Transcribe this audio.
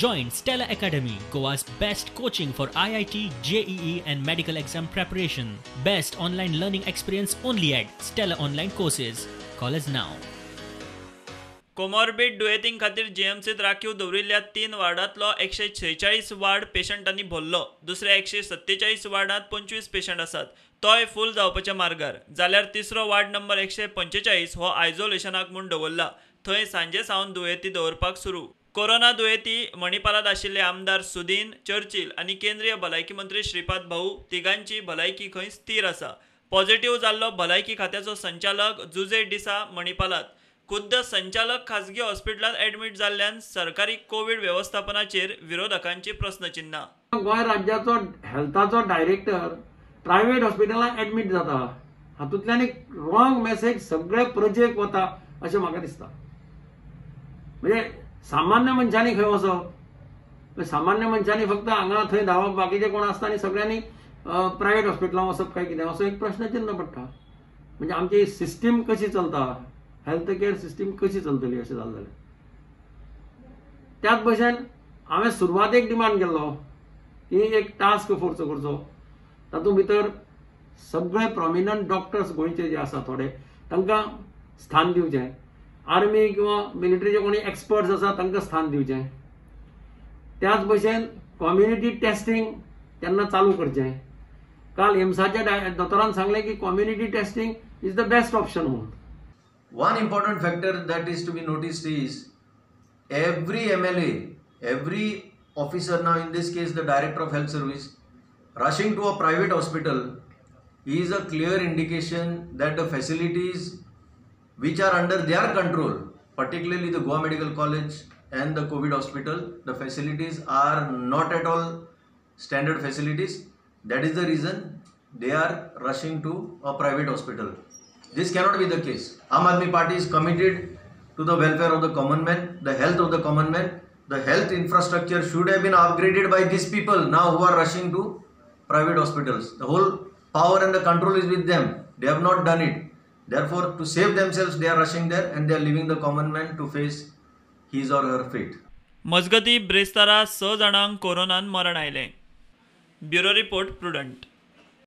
Join Stella Academy, Goa's best coaching for IIT, JEE and medical exam preparation. Best online learning experience only at Stella Online Courses. Call us now. Comorbid दुयेंतीं खातीर जीएमसीत राखीव दवरिल्ल्या 3 वार्डांतलो 146 ward पेशंटांनी भरलो. दुसऱ्या 147 वार्डांत 25 patient आसात. तोय फूल जावपाच्या मार्गार. जाल्यार तिसरो वार्ड नंबर 145 हो आयसोलेशनाक म्हूण दवरला. थंय सांजे सावन दुयेंती दवरपाक सुरू. कोरोना दुयेंती मणिपालांत आशिल्ले आमदार सुदीन, चर्चिल आनी केंद्रीय भलायकी मंत्री श्रीपाद भाऊ तिगांची भलायकी खंय स्थिर आसा. पॉझिटिव्ह जाल्लो भलायकी खात्याचो संचालक जुजे डिसा मणिपालांत. खुद्द संचालक खासगी हॉस्पिटलांत एडमिट जाल्ल्यान सरकारी कोविड वेवस्थापनाचेर विरोधकांची प्रश्नचिन्हां. गोंय राज्याचो हेल्थाचो डायरेक्टर प्रायव्हेट हॉस्पिटलांत एडमिट जाता. हातूंतल्यान एक रॉंग मेसेज सगळे प्रजेक वता अशें म्हाका दिसता. म्हणजे सामान्य मनशांनी खंय वचप, सामान्य मनशांनी फक्त हांगा थंय धांवप, बाकीचे कोण आसता आनी सगळ्यांनी प्रायव्हेट हॉस्पिटलांत वचप काय कितें असो एक प्रश्नचिन्ह पडटा. म्हणजे आमची सिस्टीम कशी चलता, हेल्थ केअर सिस्टीम कशी चलतली अशें जालें जाल्यार. त्याच भशेन हांवें सुरवातेक डिमांड केल्लो की एक टास्क फोर्स करचो. तातूंत भितर सगळे प्रॉमिनंट डॉक्टर्स गोंयचे जे आसा थोडे तांकां स्थान दिवचें. आर्मी किंवा मिलिटरीचे कोणी एक्सपर्ट्स आसा तांकां स्थान दिवचें. त्याच भशेन कम्युनिटी टेस्टिंग तेन्ना चालू करचें. काल एम्साच्या दोतोरान सांगलें की community testing is the best option म्हणून. One important factor that is to be noticed is every MLA, every officer now, in this case the Director of Health Service, rushing to a private hospital is a clear indication that the facilities which are under their control, particularly the Goa Medical College and the COVID hospital, the facilities are not at all standard facilities. That is the reason they are rushing to a private hospital. This cannot be the case. Aam Aadmi Party is committed to the welfare of the common man, the health of the common man. The health infrastructure should have been upgraded by these people now who are rushing to private hospitals. The whole power and the control is with them. They have not done it. Therefore, to save themselves, they are rushing there and they are leaving the common man to face his or her fate. मजगती ब्रेस्तारा 6 जाणांक कोरोनान मरण आयलें. Bureau report prudent.